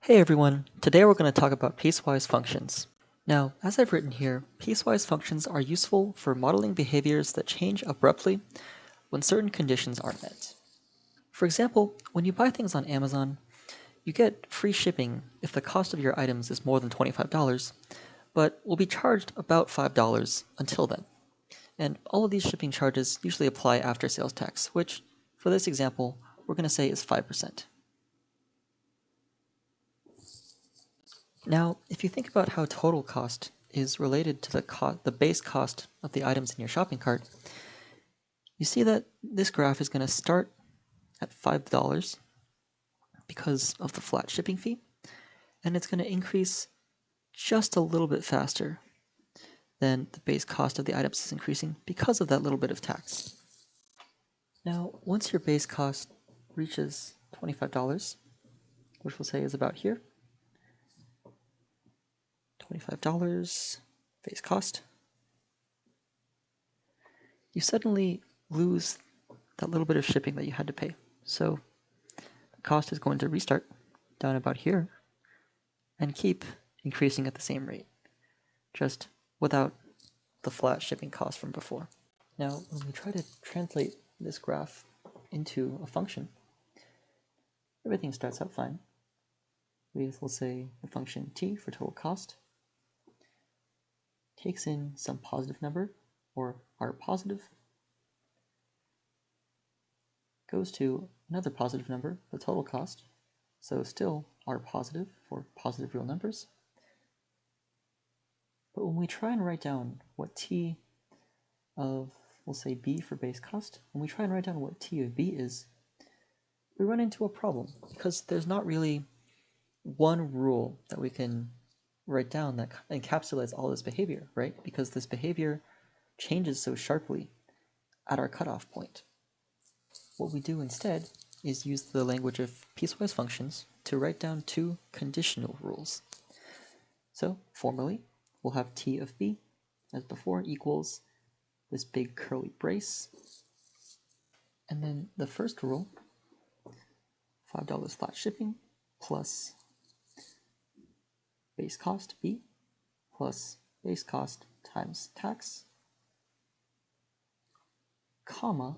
Hey everyone, today we're going to talk about piecewise functions. Now, as I've written here, piecewise functions are useful for modeling behaviors that change abruptly when certain conditions are met. For example, when you buy things on Amazon, you get free shipping if the cost of your items is more than $25, but will be charged about $5 until then. And all of these shipping charges usually apply after sales tax, which, for this example, we're going to say is 5%. Now, if you think about how total cost is related to the base cost of the items in your shopping cart, you see that this graph is going to start at $5 because of the flat shipping fee, and it's going to increase just a little bit faster than the base cost of the items is increasing because of that little bit of tax. Now, once your base cost reaches $25, which we'll say is about here, $25 base cost, you suddenly lose that little bit of shipping that you had to pay. So the cost is going to restart down about here and keep increasing at the same rate, just without the flat shipping cost from before. Now, when we try to translate this graph into a function, everything starts out fine. We'll say the function t for total cost takes in some positive number, or r positive, goes to another positive number, the total cost, so still r positive for positive real numbers. But when we try and write down what t of, we'll say b for base cost, when we try and write down what t of b is, we run into a problem because there's not really one rule that we can write down that encapsulates all this behavior, right? Because this behavior changes so sharply at our cutoff point. What we do instead is use the language of piecewise functions to write down two conditional rules. So formally, we'll have t of b, as before, equals this big curly brace. And then the first rule, $5 flat shipping plus base cost b plus base cost times tax, comma,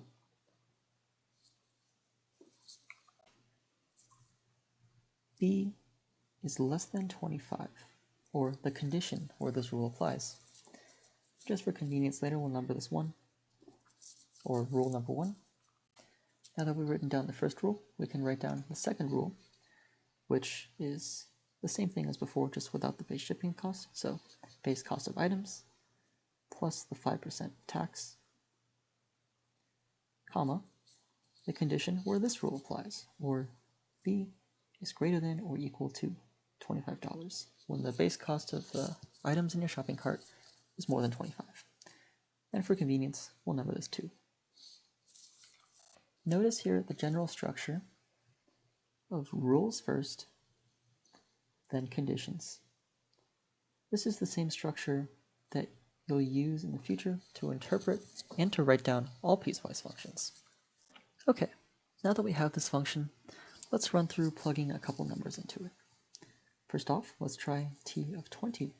b is less than 25, or the condition where this rule applies. Just for convenience later, we'll number this 1, or rule number 1. Now that we've written down the first rule, we can write down the second rule, which is the same thing as before, just without the base shipping cost. So base cost of items plus the 5% tax, comma, the condition where this rule applies, or b is greater than or equal to $25 when the base cost of the items in your shopping cart is more than 25. And for convenience, we'll number this 2. Notice here the general structure of rules first, then conditions. This is the same structure that you'll use in the future to interpret and to write down all piecewise functions. Okay, now that we have this function, let's run through plugging a couple numbers into it. First off, let's try t of 20.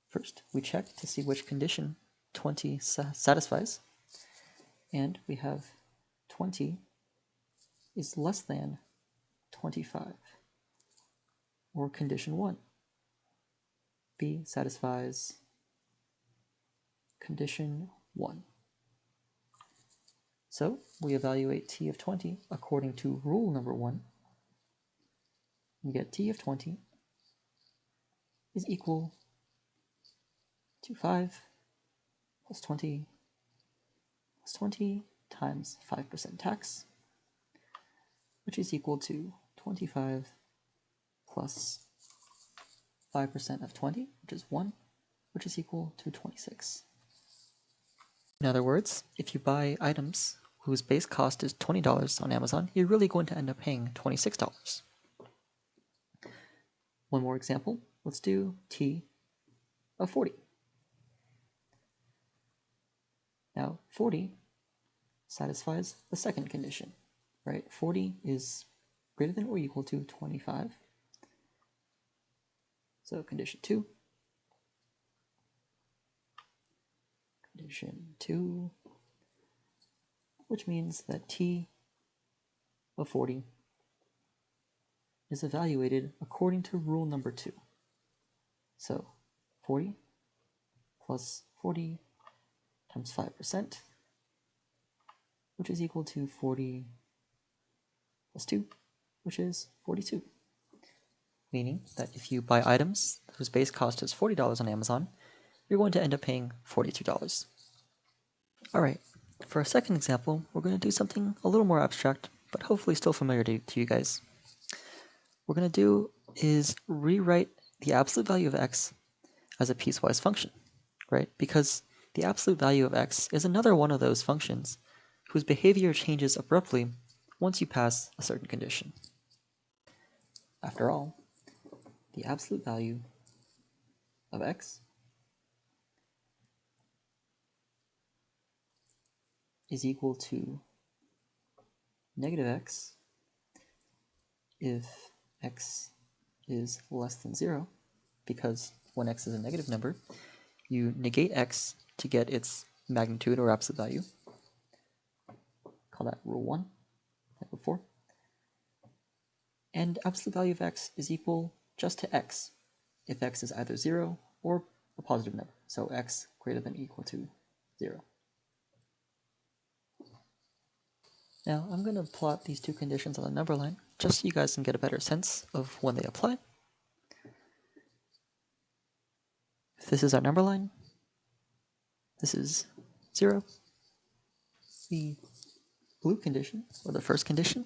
First, we check to see which condition 20 satisfies, and we have 20 is less than 25, or condition 1. B satisfies condition 1. So we evaluate t of 20 according to rule number 1. We get t of 20 is equal to 5 plus 20 plus 20 times 5% tax, which is equal to 25 plus 5% of 20, which is 1, which is equal to 26. In other words, if you buy items whose base cost is $20 on Amazon, you're really going to end up paying $26. One more example, let's do t of 40. Now, 40 satisfies the second condition. right? 40 is greater than or equal to 25. So condition 2. Condition 2, which means that t of 40 is evaluated according to rule number 2. So 40 plus 40 times 5%, which is equal to 40 plus 2, which is 42. Meaning that if you buy items whose base cost is $40 on Amazon, you're going to end up paying $42. All right, for our second example, we're going to do something a little more abstract, but hopefully still familiar to you guys. What we're going to do is rewrite the absolute value of x as a piecewise function, right? Because the absolute value of x is another one of those functions whose behavior changes abruptly once you pass a certain condition. After all, the absolute value of x is equal to negative x if x is less than 0, because when x is a negative number, you negate x to get its magnitude or absolute value. Call that rule 1, like before. And absolute value of x is equal just to x if x is either 0 or a positive number, so x greater than or equal to 0. Now I'm going to plot these two conditions on the number line just so you guys can get a better sense of when they apply. If this is our number line, this is 0. The blue condition, or the first condition,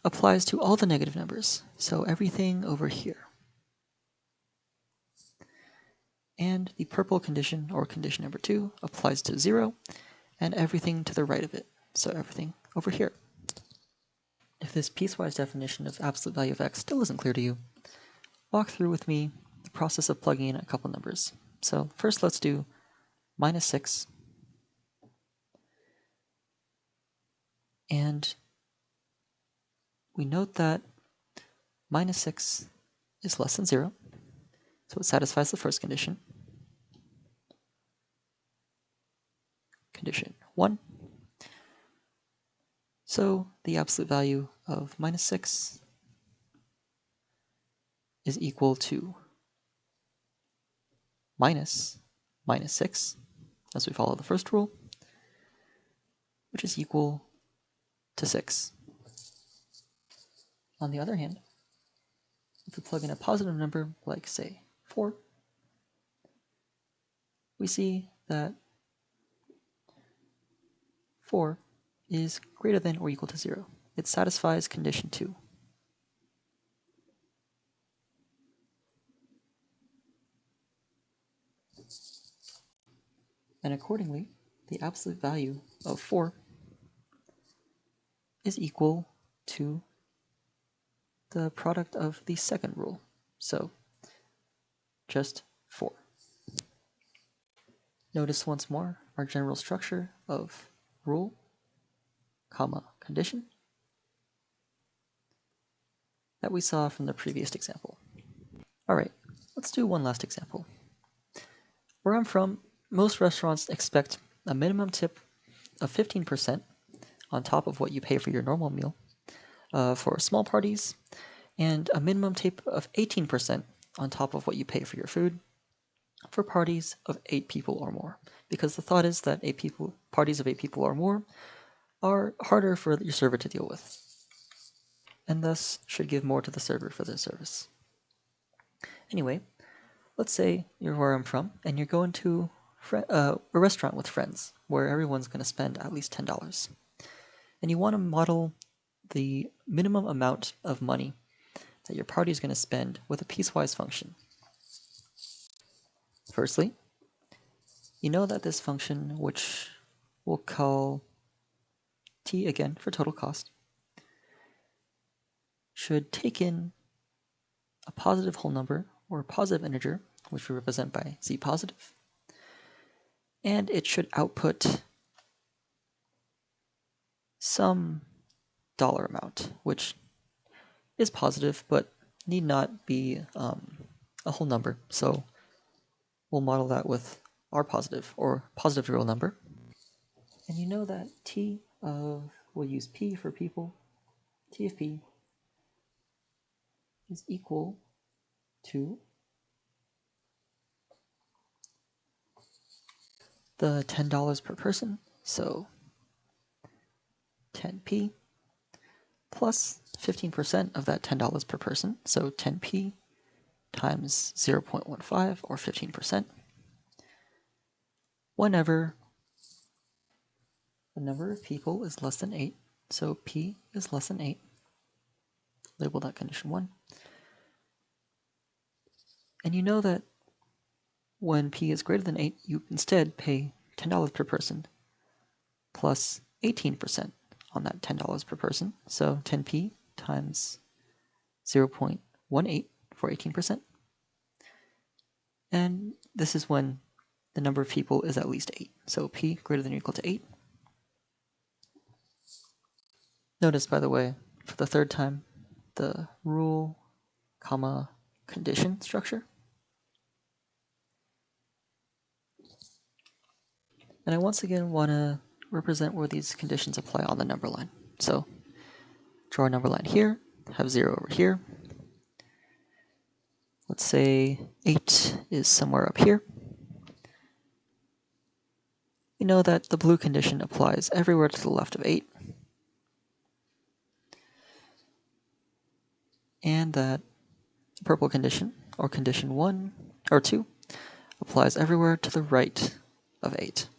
applies to all the negative numbers, so everything over here. And the purple condition, or condition number 2, applies to 0 and everything to the right of it, so everything over here. If this piecewise definition of absolute value of x still isn't clear to you, walk through with me the process of plugging in a couple numbers. So first let's do minus 6, and we note that minus 6 is less than 0, so it satisfies the first condition. Condition 1. So the absolute value of minus 6 is equal to minus 6, as we follow the first rule, which is equal to 6. On the other hand, if we plug in a positive number, like say 4, we see that 4 is greater than or equal to 0. It satisfies condition 2. And accordingly, the absolute value of 4 is equal to the product of the second rule. So just 4. Notice once more our general structure of rule, comma, condition that we saw from the previous example. All right, let's do one last example. Where I'm from, most restaurants expect a minimum tip of 15% on top of what you pay for your normal meal for small parties, and a minimum tip of 18% on top of what you pay for your food for parties of 8 people or more, because the thought is that parties of 8 people or more are harder for your server to deal with, and thus should give more to the server for their service. Anyway, let's say you're where I'm from, and you're going to a restaurant with friends, where everyone's going to spend at least $10. And you want to model the minimum amount of money that your party is going to spend with a piecewise function. Firstly, you know that this function, which we'll call t again for total cost, should take in a positive whole number or a positive integer, which we represent by z positive, and it should output some dollar amount, which is positive, but need not be a whole number. So we'll model that with r positive, or positive real number. And you know that t of, we'll use p for people, t of p is equal to the $10 per person, so 10p, plus 15% of that $10 per person, so 10p times 0.15, or 15%, whenever the number of people is less than 8, so p is less than 8, label that condition 1. And you know that when p is greater than 8, you instead pay $10 per person plus 18% on that $10 per person, so 10p times 0.18 for 18%. And this is when the number of people is at least 8, so p greater than or equal to 8. Notice, by the way, for the third time, the rule, comma, condition structure. And I once again want to represent where these conditions apply on the number line. So draw a number line here, have 0 over here. Let's say 8 is somewhere up here. We know that the blue condition applies everywhere to the left of 8. And that the purple condition, or condition 1, or 2, applies everywhere to the right of 8.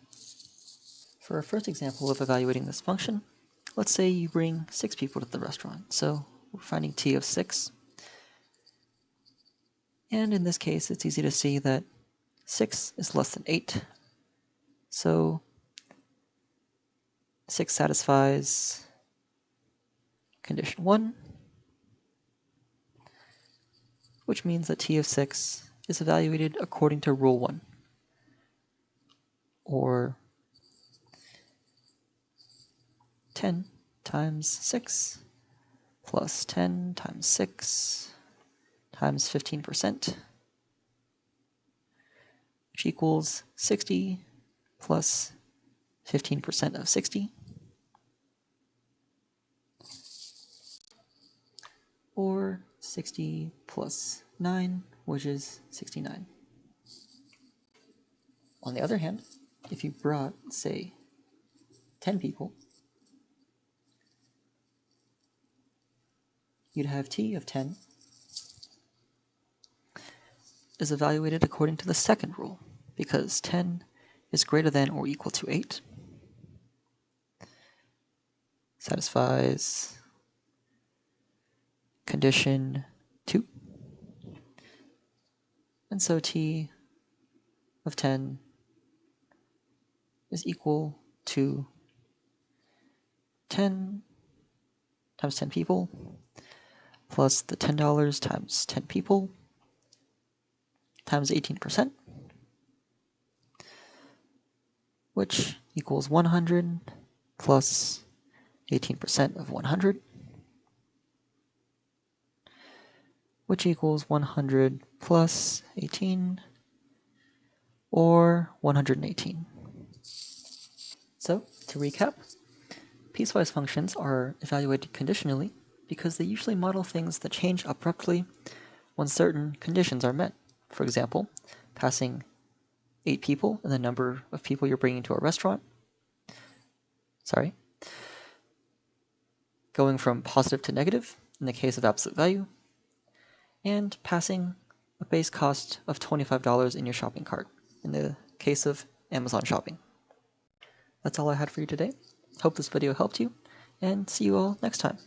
For our first example of evaluating this function, let's say you bring 6 people to the restaurant. So we're finding t of 6. And in this case, it's easy to see that 6 is less than 8. So 6 satisfies condition 1, which means that t of 6 is evaluated according to rule 1, or 10 times 6 plus 10 times 6 times 15%, which equals 60 plus 15% of 60, or 60 plus 9, which is 69. On the other hand, if you brought, say, 10 people, you'd have t of 10 is evaluated according to the second rule, because 10 is greater than or equal to 8, satisfies condition 2, and so t of 10 is equal to 10 times 10 people plus the $10 times 10 people times 18%, which equals 100 plus 18% of 100, which equals 100 plus 18, or 118. So, to recap, piecewise functions are evaluated conditionally because they usually model things that change abruptly when certain conditions are met. For example, passing 8 people and the number of people you're bringing to a restaurant. Going from positive to negative in the case of absolute value, and passing a base cost of $25 in your shopping cart in the case of Amazon shopping. That's all I had for you today. Hope this video helped you, and see you all next time.